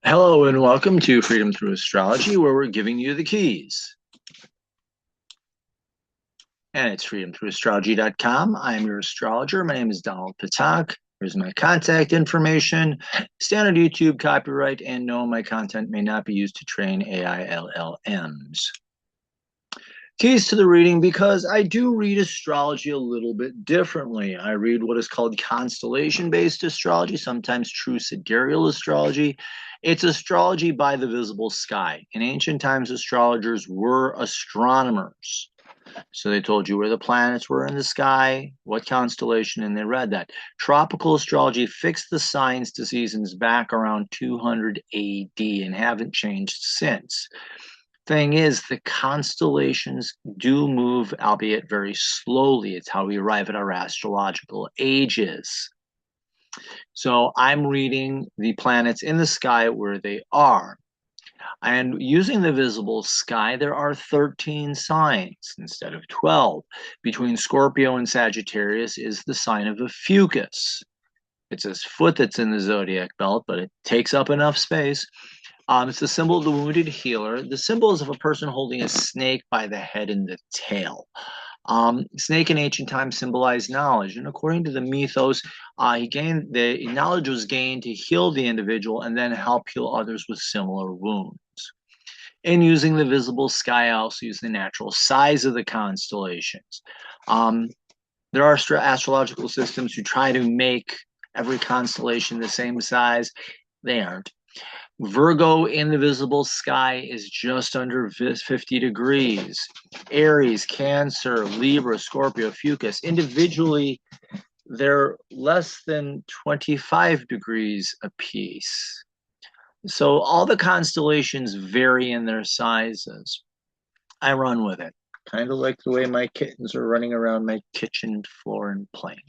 Hello and welcome to Freedom Through Astrology, where we're giving you the keys. And it's freedomthroughastrology.com. I am your astrologer. My name is Donald Patak. Here's my contact information. Standard YouTube copyright, and no, my content may not be used to train AI LLMs. Keys to the reading, because I do read astrology a little bit differently. I read what is called constellation-based astrology, sometimes true sidereal astrology. It's astrology by the visible sky. In ancient times, astrologers were astronomers. So they told you where the planets were in the sky, what constellation, and they read that. Tropical astrology fixed the signs to seasons back around 200 AD and haven't changed since. Thing is, the constellations do move, albeit very slowly. It's how we arrive at our astrological ages. So I'm reading the planets in the sky where they are. And using the visible sky, there are 13 signs instead of 12. Between Scorpio and Sagittarius is the sign of Ophiuchus. It's his foot that's in the zodiac belt, but it takes up enough space. It's the symbol of the wounded healer. The symbol is of a person holding a snake by the head and the tail. Snake in ancient times symbolized knowledge, and according to the mythos, the knowledge was gained to heal the individual and then help heal others with similar wounds. In using the visible sky, I also use the natural size of the constellations. There are astrological systems who try to make every constellation the same size. They aren't. Virgo in the visible sky is just under 50 degrees. Aries, Cancer, Libra, Scorpio, Fucus. Individually, they're less than 25 degrees apiece. So all the constellations vary in their sizes. I run with it, kind of like the way my kittens are running around my kitchen floor and playing.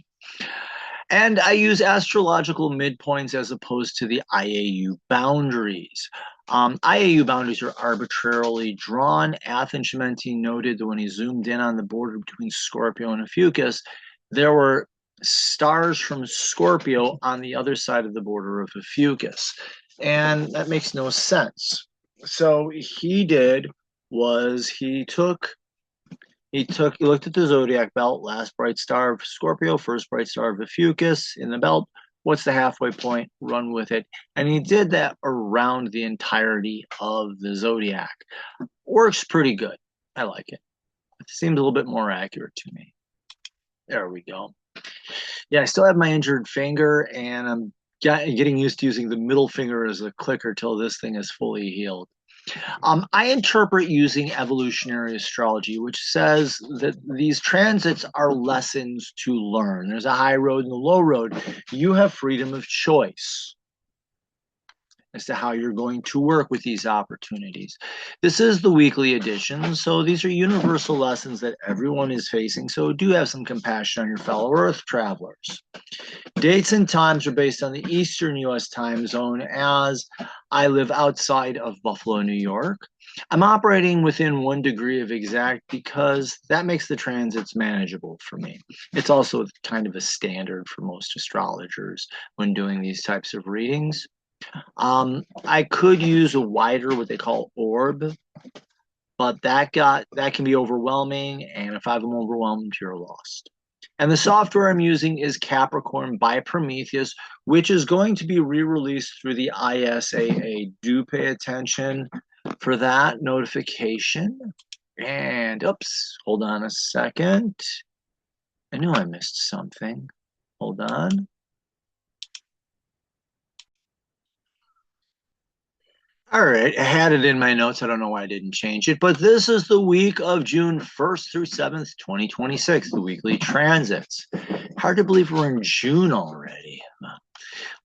And I use astrological midpoints as opposed to the IAU boundaries. IAU boundaries are arbitrarily drawn. Athens Chimenti noted that when he zoomed in on the border between Scorpio and Ophiuchus, there were stars from Scorpio on the other side of the border of Ophiuchus. And that makes no sense. So he did was he looked at the zodiac belt, last bright star of Scorpio, first bright star of Ophiuchus in the belt. What's the halfway point? Run with it. And he did that around the entirety of the zodiac. Works pretty good. I like it. It seems a little bit more accurate to me. There we go. Yeah, I still have my injured finger, and I'm getting used to using the middle finger as a clicker till this thing is fully healed. I interpret using evolutionary astrology, which says that these transits are lessons to learn. There's a high road and a low road. You have freedom of choice as to how you're going to work with these opportunities. This is the weekly edition, so these are universal lessons that everyone is facing, so do have some compassion on your fellow Earth travelers. Dates and times are based on the Eastern U.S. time zone, as I live outside of Buffalo, New York. I'm operating within 1 degree of exact because that makes the transits manageable for me. It's also kind of a standard for most astrologers when doing these types of readings. I could use a wider, what they call orb, but that can be overwhelming, and if I'm overwhelmed, you're lost. And the software I'm using is Capricorn by Prometheus, which is going to be re-released through the ISAA. Do pay attention for that notification. And oops, hold on a second. I knew I missed something. Hold on. All right, I had it in my notes. I don't know why I didn't change it, but this is the week of June 1st through 7th, 2026, the weekly transits. Hard to believe we're in June already.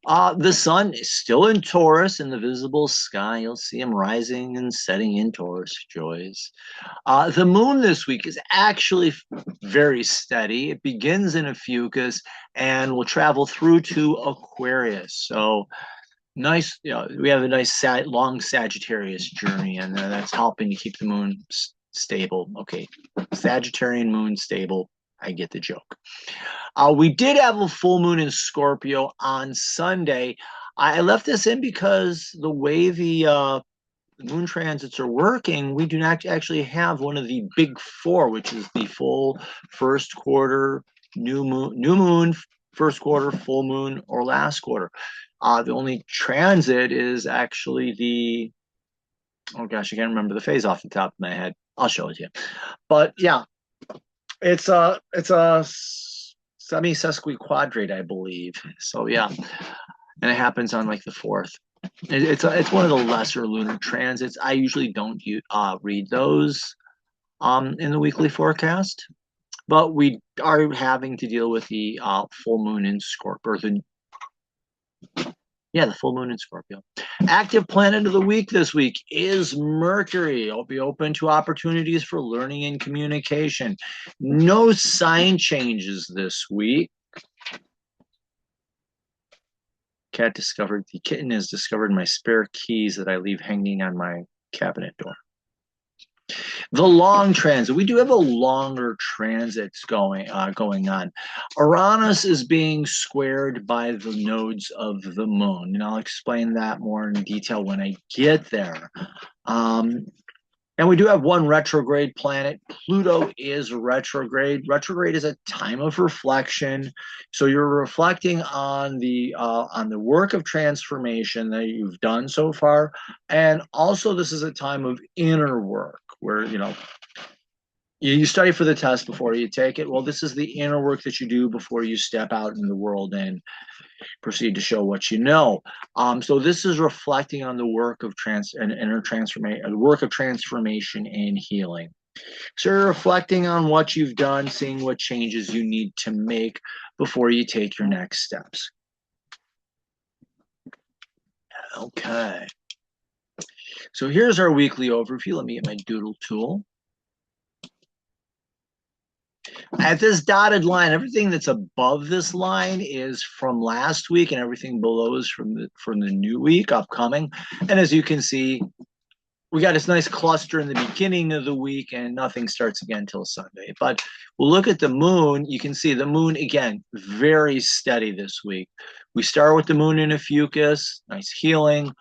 The sun is still in Taurus in the visible sky. You'll see him rising and setting in Taurus, joys. The moon this week is actually very steady. It begins in Ophiuchus and will travel through to Aquarius. So nice, we have a nice long Sagittarius journey, and that's helping to keep the moon stable. Okay, Sagittarian moon stable. I get the joke. We did have a full moon in Scorpio on Sunday. I left this in because the way the moon transits are working, we do not actually have one of the big four, which is the full first quarter, new moon, first quarter, full moon, or last quarter. The only transit is actually the, oh gosh, I can't remember the phase off the top of my head. I'll show it to you. But yeah, it's a semi-sesquiquadrate, I believe. So yeah, and it happens on like the fourth. It's one of the lesser lunar transits. I usually don't read those in the weekly forecast, but we are having to deal with the full moon in Scorpio. The full moon in Scorpio. Active planet of the week this week is Mercury. I'll be open to opportunities for learning and communication. No sign changes this week. The kitten has discovered my spare keys that I leave hanging on my cabinet door. The long transit. We do have a longer transits going on. Uranus is being squared by the nodes of the moon, and I'll explain that more in detail when I get there. And we do have one retrograde planet. Pluto is retrograde. Retrograde is a time of reflection. So you're reflecting on the work of transformation that you've done so far. And also this is a time of inner work where, you study for the test before you take it. Well, this is the inner work that you do before you step out in the world and proceed to show what you know. So this is reflecting on the work of inner transformation, the work of transformation and healing. So you're reflecting on what you've done, seeing what changes you need to make before you take your next steps. Okay. So here's our weekly overview. Let me get my doodle tool. At this dotted line, everything that's above this line is from last week, and everything below is from the new week upcoming. And as you can see, we got this nice cluster in the beginning of the week, and nothing starts again until Sunday. But we'll look at the moon. You can see the moon, again, very steady this week. We start with the moon in Ophiuchus, nice healing.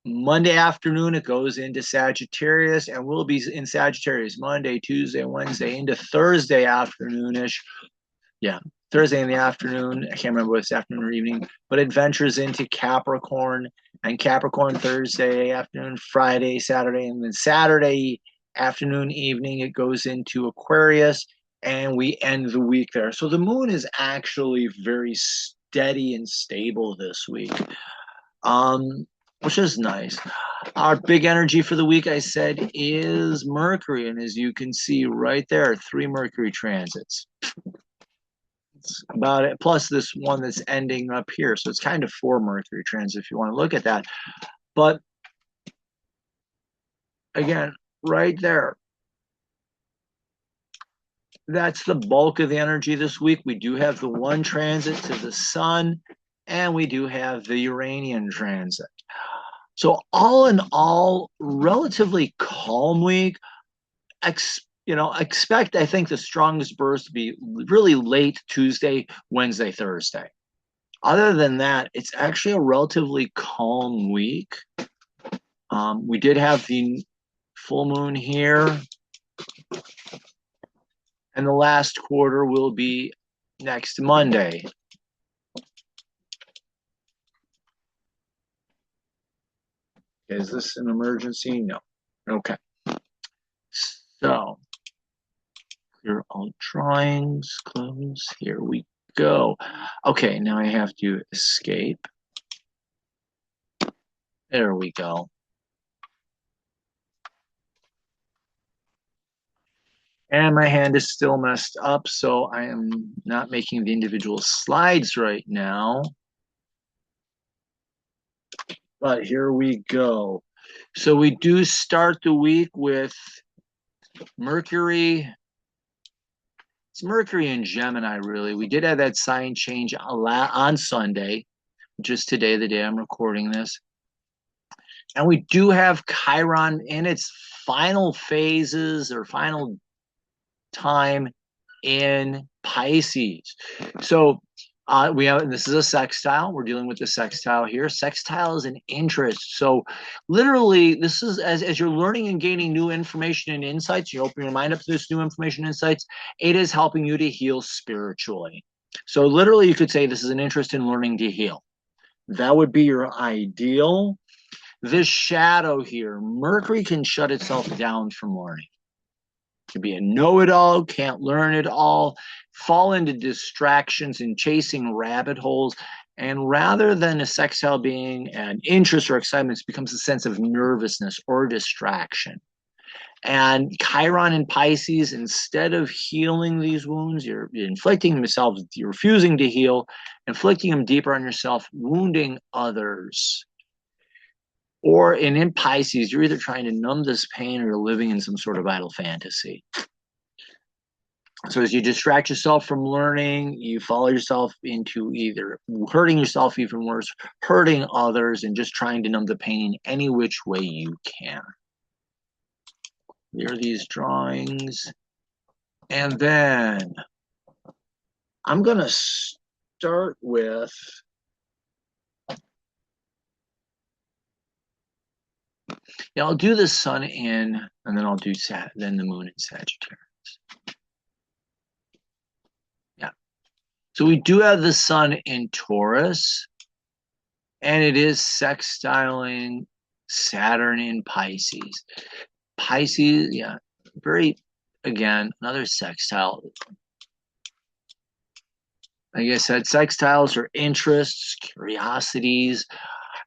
Monday afternoon, it goes into Sagittarius, and we'll be in Sagittarius Monday, Tuesday, Wednesday, into Thursday afternoonish. Yeah, Thursday in the afternoon. I can't remember whether it's afternoon or evening, but it ventures into Capricorn, and Capricorn Thursday afternoon, Friday, Saturday, and then Saturday afternoon, evening, it goes into Aquarius, and we end the week there. So the moon is actually very steady and stable this week. Which is nice. Our big energy for the week, I said, is Mercury. And as you can see right there, 3 Mercury transits. It's about it. Plus this one that's ending up here. So it's kind of 4 Mercury transits if you want to look at that. But again, right there. That's the bulk of the energy this week. We do have the 1 transit to the sun, and we do have the Uranian transit. So all in all, relatively calm week. Expect, I think, the strongest burst to be really late Tuesday, Wednesday, Thursday. Other than that, it's actually a relatively calm week. We did have the full moon here. And the last quarter will be next Monday. Is this an emergency? No. Okay. So, clear all drawings, close. Here we go. Okay, now I have to escape. There we go. And my hand is still messed up, so I am not making the individual slides right now. But here we go. So we do start the week with Mercury. It's Mercury in Gemini, really. We did have that sign change on Sunday, just today, the day I'm recording this. And we do have Chiron in its final phases or final time in Pisces. So This is a sextile. We're dealing with the sextile here. Sextile is an interest. So literally, this is as you're learning and gaining new information and insights, you open your mind up to this new information and insights, it is helping you to heal spiritually. So literally, you could say this is an interest in learning to heal. That would be your ideal. This shadow here, Mercury can shut itself down from learning. To be a know-it-all, can't learn it all, fall into distractions and chasing rabbit holes. And rather than a sextile being an interest or excitement, it becomes a sense of nervousness or distraction. And Chiron in Pisces, instead of healing these wounds, you're inflicting themselves, you're refusing to heal, inflicting them deeper on yourself, wounding others. Or in Pisces, you're either trying to numb this pain or you're living in some sort of idle fantasy. So as you distract yourself from learning, you follow yourself into either hurting yourself even worse, hurting others, and just trying to numb the pain any which way you can. Here are these drawings. And then I'm going to start with I'll do the sun in, and then I'll do then the moon in Sagittarius. Yeah. So we do have the sun in Taurus, and it is sextiling Saturn in Pisces. Pisces, yeah, again, another sextile. Like I said, sextiles are interests, curiosities.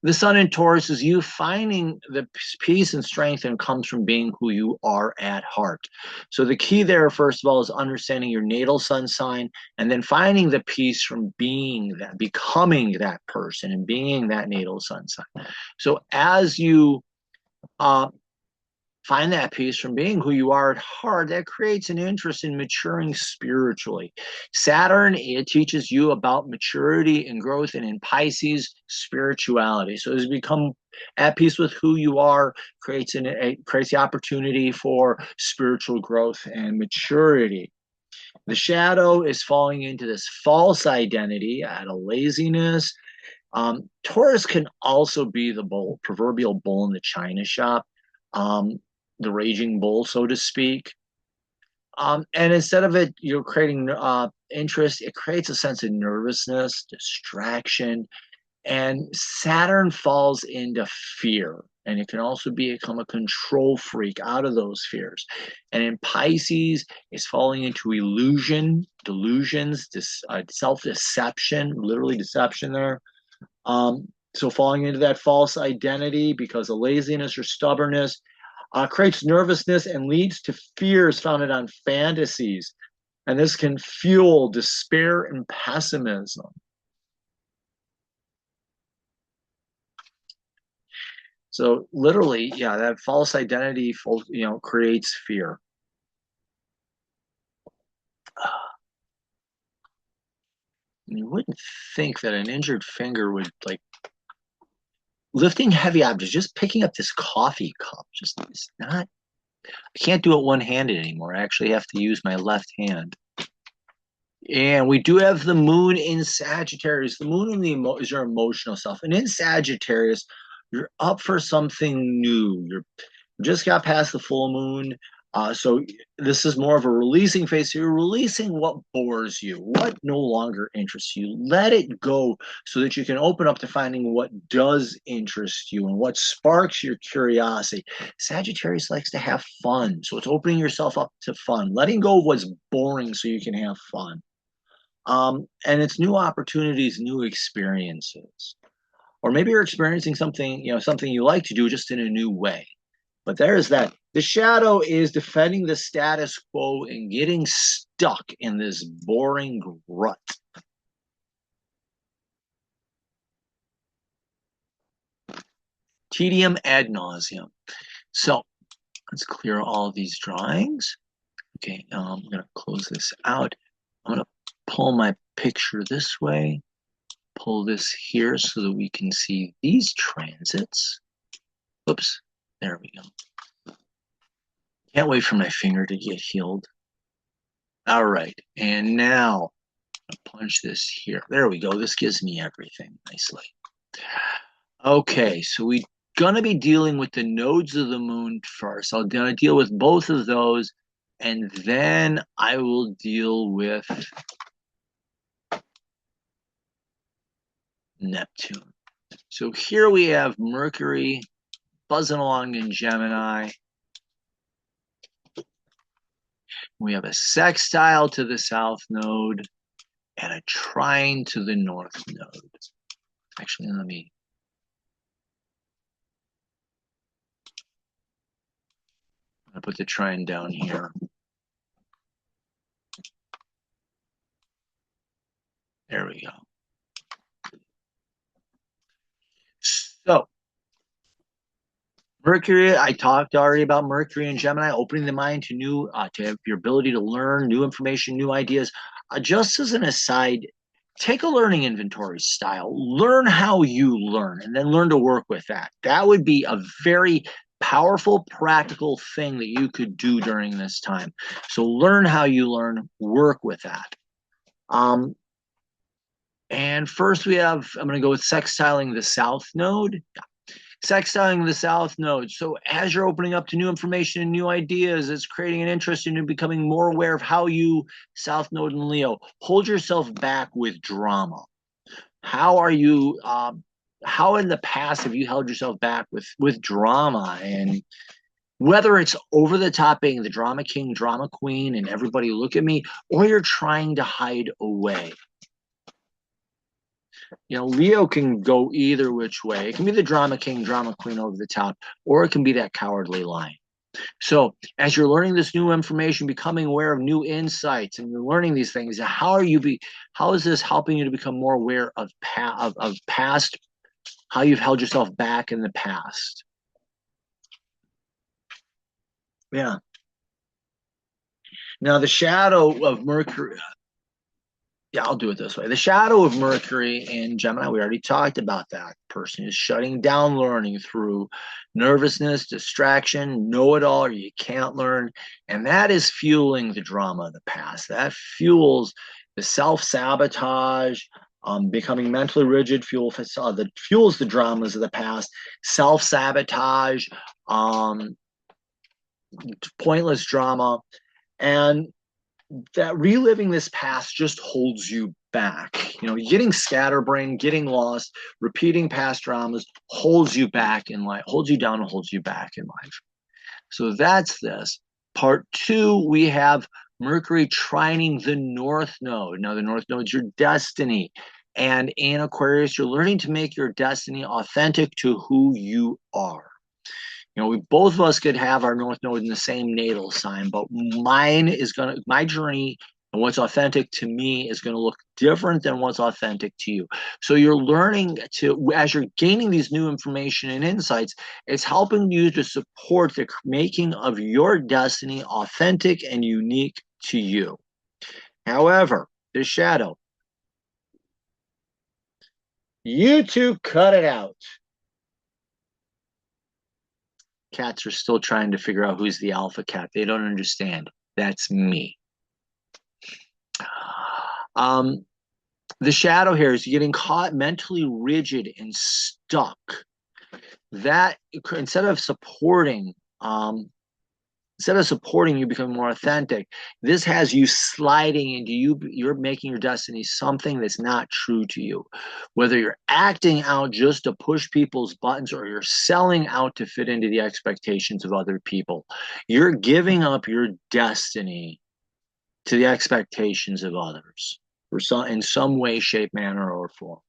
The sun in Taurus is you finding the peace and strength and comes from being who you are at heart. So the key there, first of all, is understanding your natal sun sign and then finding the peace from being that, becoming that person and being that natal sun sign. So as you find that peace from being who you are at heart, that creates an interest in maturing spiritually. Saturn, it teaches you about maturity and growth, and in Pisces, spirituality. So as you become at peace with who you are, creates the opportunity for spiritual growth and maturity. The shadow is falling into this false identity, out of laziness. Taurus can also be the proverbial bull in the china shop. The raging bull, so to speak. And instead of it, creating interest, it creates a sense of nervousness, distraction, and Saturn falls into fear. And it can also become a control freak out of those fears. And in Pisces, it's falling into illusion, delusions, self-deception, literally deception there. So falling into that false identity because of laziness or stubbornness, creates nervousness and leads to fears founded on fantasies. And this can fuel despair and pessimism. So literally, yeah, that false identity, creates fear. You wouldn't think that an injured finger would lifting heavy objects, just picking up this coffee cup, it's not. I can't do it one-handed anymore. I actually have to use my left hand. And we do have the moon in Sagittarius. The moon is your emotional self. And in Sagittarius, you're up for something new. You just got past the full moon. So this is more of a releasing phase. So you're releasing what bores you, what no longer interests you. Let it go so that you can open up to finding what does interest you and what sparks your curiosity. Sagittarius likes to have fun. So it's opening yourself up to fun, letting go of what's boring so you can have fun. And it's new opportunities, new experiences. Or maybe you're experiencing something you like to do just in a new way. But there's that. The shadow is defending the status quo and getting stuck in this boring rut. Tedium ad nauseum. So let's clear all of these drawings. Okay, I'm going to close this out. I'm going to pull my picture this way, pull this here so that we can see these transits. Oops, there we go. Can't wait for my finger to get healed. All right, and now punch this here. There we go. This gives me everything nicely. Okay, so we're going to be dealing with the nodes of the moon first. I'm going to deal with both of those, and then I will deal with Neptune. So here we have Mercury buzzing along in Gemini. We have a sextile to the south node and a trine to the north node. Actually, let me... I'll put the trine down here. There we go. So, Mercury, I talked already about Mercury and Gemini, opening the mind to new, to have your ability to learn new information, new ideas. Just as an aside, take a learning inventory style. Learn how you learn, and then learn to work with that. That would be a very powerful, practical thing that you could do during this time. So learn how you learn, work with that. And first we have, I'm going to go with sextiling the south node. Sextiling the south node. So as you're opening up to new information and new ideas, it's creating an interest in you becoming more aware of how you, south node and Leo, hold yourself back with drama. How are you, how in the past have you held yourself back with drama? And whether it's over the top being the drama king, drama queen, and everybody look at me, or you're trying to hide away. You know, Leo can go either which way. It can be the drama king, drama queen over the top, or it can be that cowardly lion. So as you're learning this new information, becoming aware of new insights, and you're learning these things, how is this helping you to become more aware of past, how you've held yourself back in the past? Yeah. Now the shadow of Mercury, yeah, I'll do it this way. The shadow of Mercury in Gemini, we already talked about that. Person is shutting down learning through nervousness, distraction, know-it-all, or you can't learn. And that is fueling the drama of the past. That fuels the self-sabotage, becoming mentally rigid, fuels the dramas of the past, self-sabotage, pointless drama. And that reliving this past just holds you back. You know, getting scatterbrained, getting lost, repeating past dramas holds you back in life, holds you down and holds you back in life. So that's this. Part two, we have Mercury trining the north node. Now, the north node is your destiny. And in Aquarius, you're learning to make your destiny authentic to who you are. You know, both of us could have our north node in the same natal sign, but my journey and what's authentic to me is going to look different than what's authentic to you. So you're learning to, as you're gaining these new information and insights, it's helping you to support the making of your destiny authentic and unique to you. However, the shadow, you two cut it out. Cats are still trying to figure out who's the alpha cat. They don't understand. That's me. The shadow here is getting caught mentally rigid and stuck. That instead of supporting you becoming more authentic, this has you sliding into you're making your destiny something that's not true to you. Whether you're acting out just to push people's buttons or you're selling out to fit into the expectations of other people, you're giving up your destiny to the expectations of others in some way, shape, manner, or form.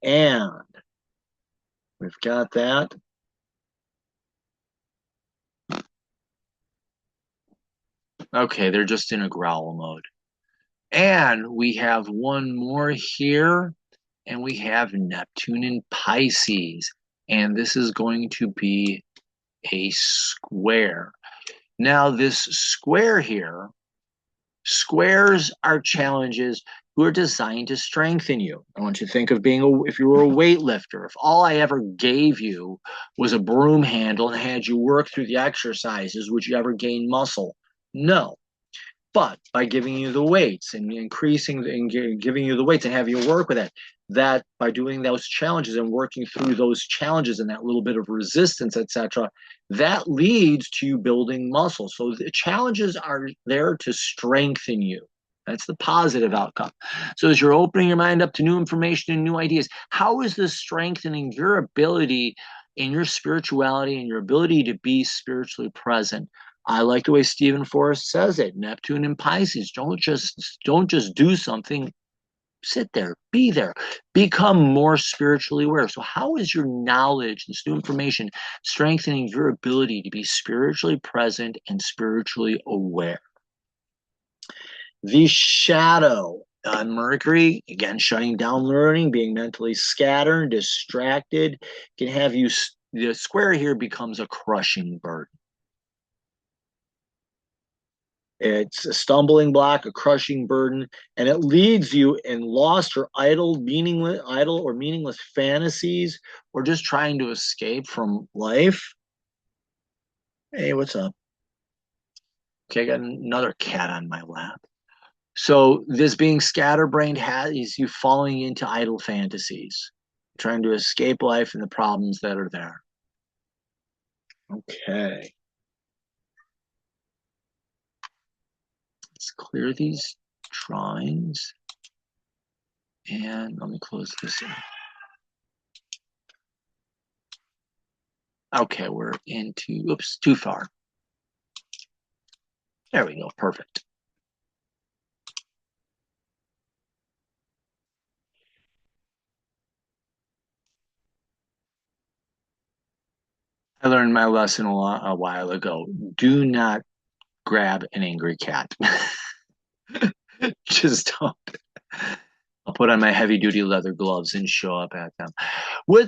And we've got that. Okay, they're just in a growl mode. And we have one more here, and we have Neptune in Pisces. And this is going to be a square. Now, this square here, squares are challenges who are designed to strengthen you. I want you to think of if you were a weightlifter, if all I ever gave you was a broom handle and had you work through the exercises, would you ever gain muscle? No. But by giving you the weights and increasing and giving you the weights and having you work with it, that by doing those challenges and working through those challenges and that little bit of resistance, etc., that leads to you building muscle. So the challenges are there to strengthen you. That's the positive outcome. So as you're opening your mind up to new information and new ideas, how is this strengthening your ability in your spirituality and your ability to be spiritually present? I like the way Stephen Forrest says it. Neptune and Pisces. Don't just do something. Sit there, be there, become more spiritually aware. So how is your knowledge, this new information, strengthening your ability to be spiritually present and spiritually aware? The shadow on Mercury, again, shutting down learning, being mentally scattered, distracted, can have you, the square here becomes a crushing burden. It's a stumbling block, a crushing burden, and it leads you in lost or idle or meaningless fantasies, or just trying to escape from life. Hey, what's up? Okay, I got another cat on my lap. So this being scatterbrained has you falling into idle fantasies, trying to escape life and the problems that are there. Okay. Let's clear these drawings. And let me close this in. Okay, we're into, oops, too far. There we go, perfect. I learned my lesson a while ago. Do not grab an angry cat. Just don't. I'll put on my heavy duty leather gloves and show up at them.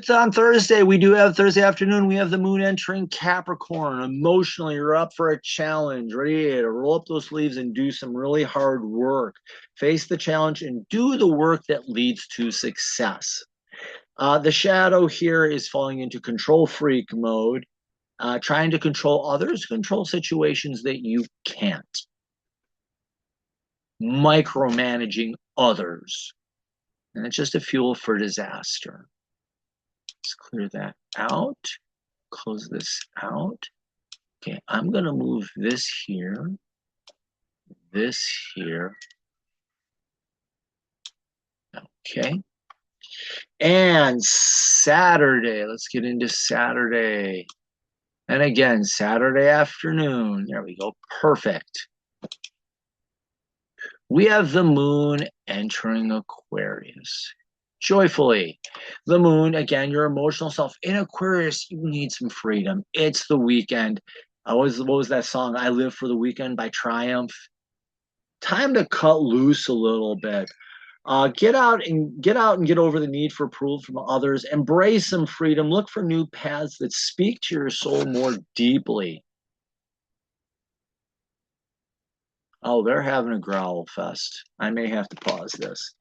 On Thursday, we do have Thursday afternoon, we have the moon entering Capricorn. Emotionally, you're up for a challenge, ready to roll up those sleeves and do some really hard work. Face the challenge and do the work that leads to success. The shadow here is falling into control freak mode, trying to control others, control situations that you can't. Micromanaging others. And it's just a fuel for disaster. Let's clear that out. Close this out. Okay, I'm going to move this here, this here. Okay. And Saturday, let's get into Saturday. And again, Saturday afternoon. There we go. Perfect. We have the moon entering Aquarius. Joyfully. The moon, again, your emotional self. In Aquarius, you need some freedom. It's the weekend. What was that song? I Live for the Weekend by Triumph. Time to cut loose a little bit. Get out and get over the need for approval from others. Embrace some freedom. Look for new paths that speak to your soul more deeply. Oh, they're having a growl fest. I may have to pause this.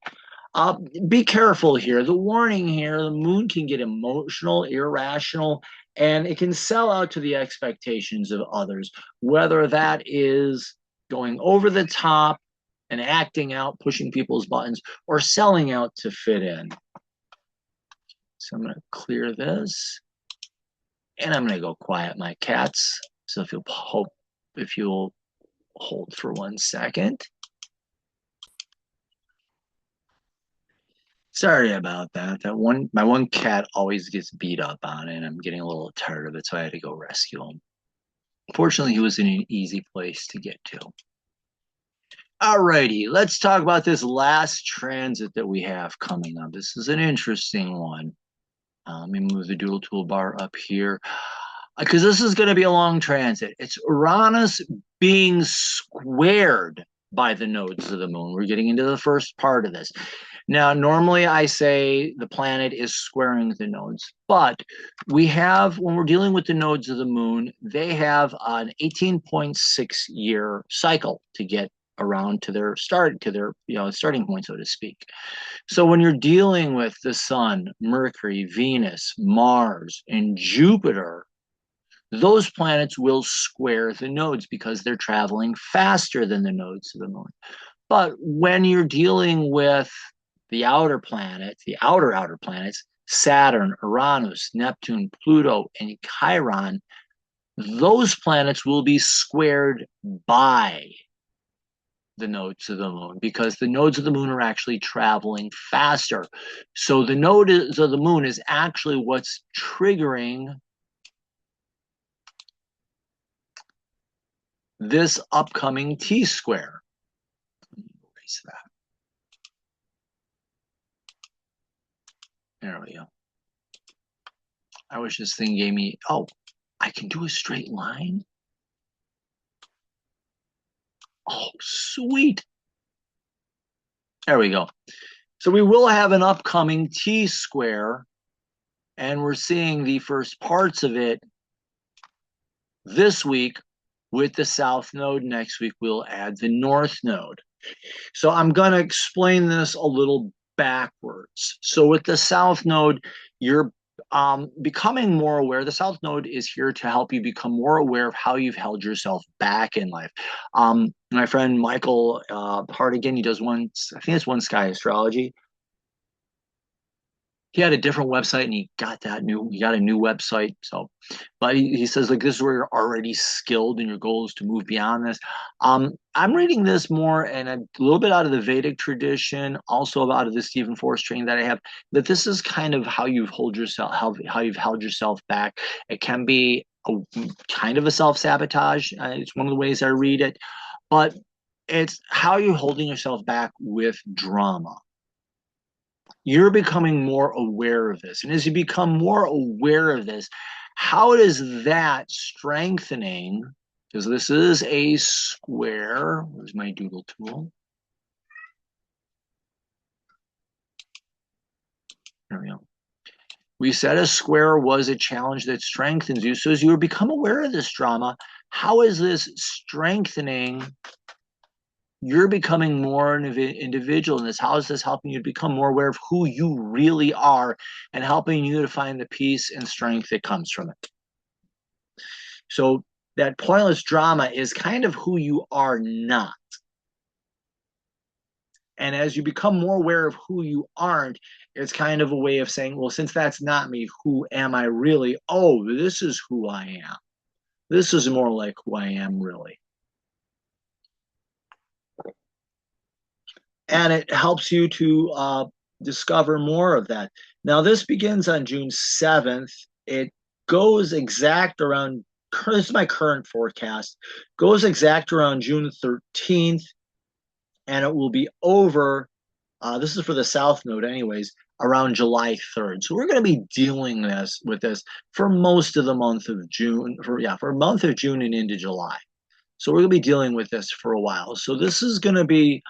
Be careful here. The warning here, the moon can get emotional, irrational, and it can sell out to the expectations of others, whether that is going over the top and acting out, pushing people's buttons, or selling out to fit in. So I'm going to clear this, and I'm going to go quiet my cats. So if you'll hold for 1 second. Sorry about that. My one cat always gets beat up on it, and I'm getting a little tired of it, so I had to go rescue him. Fortunately, he was in an easy place to get to. Alrighty, let's talk about this last transit that we have coming up. This is an interesting one. Let me move the dual toolbar up here, because this is going to be a long transit. It's Uranus being squared by the nodes of the moon. We're getting into the first part of this. Now, normally I say the planet is squaring the nodes, but we have, when we're dealing with the nodes of the moon, they have an 18.6 year cycle to get around to their starting point, so to speak. So when you're dealing with the sun, Mercury, Venus, Mars, and Jupiter, those planets will square the nodes because they're traveling faster than the nodes of the moon. But when you're dealing with the outer planets, the outer planets, Saturn, Uranus, Neptune, Pluto, and Chiron, those planets will be squared by the nodes of the moon because the nodes of the moon are actually traveling faster. So the nodes of the moon is actually what's triggering this upcoming T-square. Erase that. There we go. I wish this thing gave me, oh, I can do a straight line? Oh, sweet. There we go. So we will have an upcoming T-square, and we're seeing the first parts of it this week with the south node. Next week, we'll add the north node. So I'm going to explain this a little backwards. So with the south node, you're becoming more aware. The south node is here to help you become more aware of how you've held yourself back in life. My friend Michael Hartigan, he does one, I think it's One Sky Astrology. He had a different website and he got a new website. So, but he says, like, this is where you're already skilled and your goal is to move beyond this. I'm reading this more and a little bit out of the Vedic tradition, also out of the Stephen Forrest training that I have, that this is kind of how you've held yourself, how you've held yourself back. It can be a kind of a self-sabotage. It's one of the ways I read it, but it's how you're holding yourself back with drama. You're becoming more aware of this. And as you become more aware of this, how is that strengthening? Because this is a square. Where's my doodle tool? There we go. We said a square was a challenge that strengthens you. So as you become aware of this drama, how is this strengthening? You're becoming more an individual in this. How is this helping you to become more aware of who you really are and helping you to find the peace and strength that comes from it? So that pointless drama is kind of who you are not. And as you become more aware of who you aren't, it's kind of a way of saying, well, since that's not me, who am I really? Oh, this is who I am. This is more like who I am really. And it helps you to discover more of that. Now, this begins on June 7th. It goes exact around, this is my current forecast, goes exact around June 13th, and it will be over, this is for the south node anyways, around July 3rd. So we're going to be dealing with this for most of the month of June, for a month of June and into July. So we're going to be dealing with this for a while. So this is going to be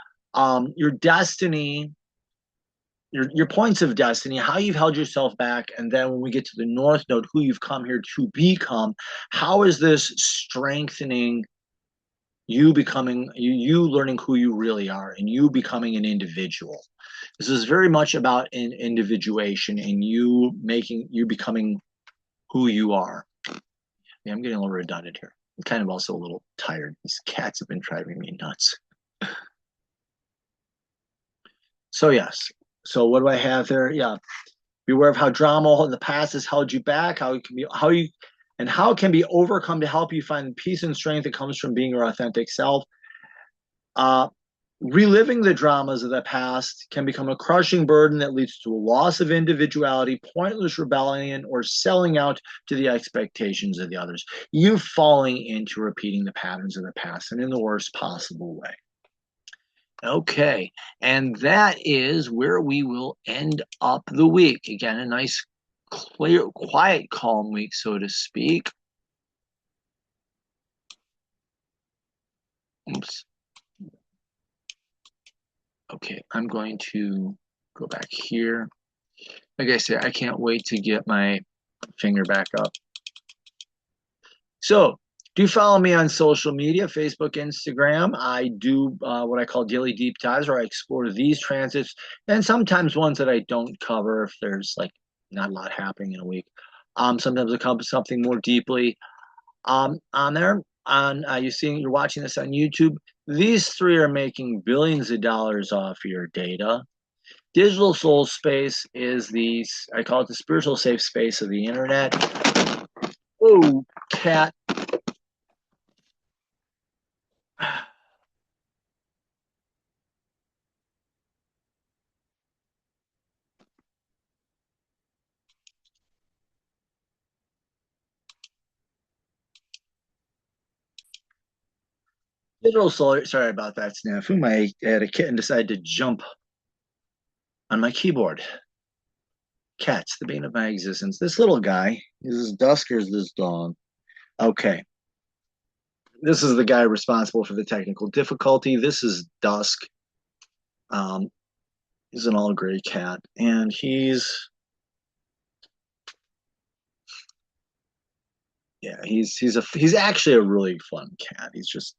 your destiny, your points of destiny, how you've held yourself back, and then when we get to the north node, who you've come here to become. How is this strengthening you becoming, you learning who you really are and you becoming an individual? This is very much about an individuation and you becoming who you are. Yeah, I'm getting a little redundant here. I'm kind of also a little tired. These cats have been driving me nuts. So yes. So what do I have there? Yeah. Beware of how drama in the past has held you back, how it can be, how it can be overcome to help you find peace and strength that comes from being your authentic self. Reliving the dramas of the past can become a crushing burden that leads to a loss of individuality, pointless rebellion, or selling out to the expectations of the others. You falling into repeating the patterns of the past and in the worst possible way. Okay, and that is where we will end up the week. Again, a nice, clear, quiet, calm week, so to speak. Oops. Okay, I'm going to go back here. Like I said, I can't wait to get my finger back up. So, do follow me on social media, Facebook, Instagram. I do what I call daily deep dives, where I explore these transits and sometimes ones that I don't cover if there's like not a lot happening in a week. Sometimes I cover something more deeply. On there. On you're watching this on YouTube. These three are making billions of dollars off your data. Digital soul space is I call it the spiritual safe space of the internet. Oh, cat. Digital soul, sorry about that, snafu. I had a kitten decide to jump on my keyboard. Cats, the bane of my existence. This little guy, is this dusk or is this dawn? Okay. This is the guy responsible for the technical difficulty. This is Dusk. Um, he's an all gray cat, and he's actually a really fun cat. He's just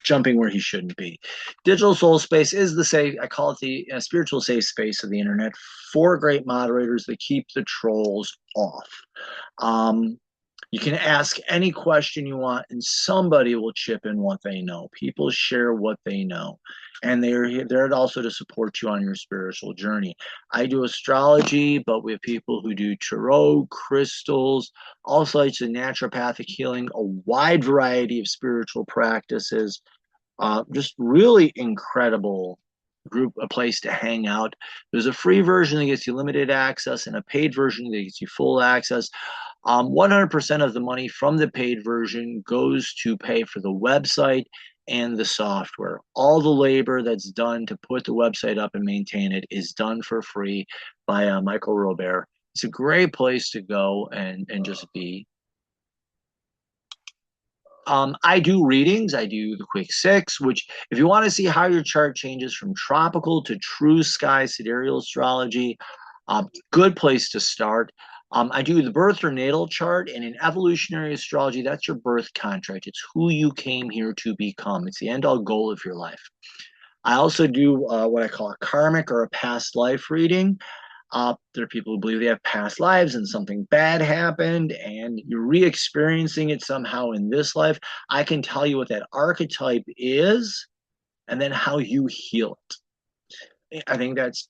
jumping where he shouldn't be. Digital soul space is the safe. I call it the spiritual safe space of the internet. Four great moderators that keep the trolls off. Um, you can ask any question you want, and somebody will chip in what they know. People share what they know, and they're also to support you on your spiritual journey. I do astrology, but we have people who do tarot, crystals, all sorts of naturopathic healing, a wide variety of spiritual practices. Just really incredible group, a place to hang out. There's a free version that gets you limited access and a paid version that gets you full access. 100% of the money from the paid version goes to pay for the website and the software. All the labor that's done to put the website up and maintain it is done for free by Michael Robert. It's a great place to go and just be. I do readings. I do the Quick Six, which, if you want to see how your chart changes from tropical to true sky sidereal astrology, good place to start. I do the birth or natal chart, and in evolutionary astrology, that's your birth contract. It's who you came here to become. It's the end-all goal of your life. I also do what I call a karmic or a past life reading. There are people who believe they have past lives and something bad happened and you're re-experiencing it somehow in this life. I can tell you what that archetype is and then how you heal it. I think that's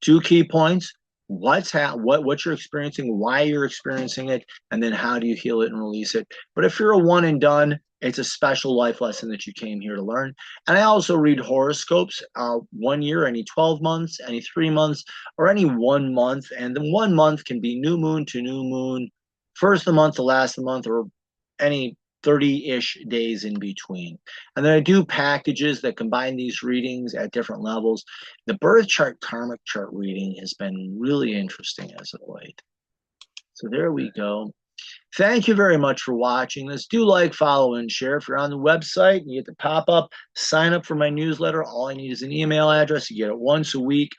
two key points. What you're experiencing, why you're experiencing it, and then how do you heal it and release it. But if you're a one and done, it's a special life lesson that you came here to learn. And I also read horoscopes 1 year, any 12 months, any 3 months, or any 1 month. And the 1 month can be new moon to new moon, first of the month to last of the month, or any 30-ish days in between. And then I do packages that combine these readings at different levels. The birth chart karmic chart reading has been really interesting as of late. So there we go. Thank you very much for watching this. Do like, follow, and share. If you're on the website and you get the pop-up, sign up for my newsletter. All I need is an email address. You get it once a week.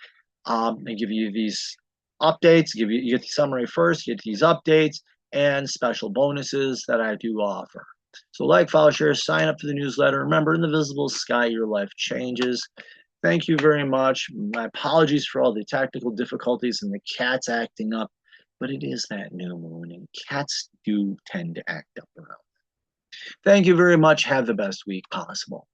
I give you these updates. You get the summary first, you get these updates, and special bonuses that I do offer. So like, follow, share, sign up for the newsletter. Remember, in the visible sky, your life changes. Thank you very much. My apologies for all the technical difficulties and the cats acting up, but it is that new moon, and cats do tend to act up around. Thank you very much. Have the best week possible.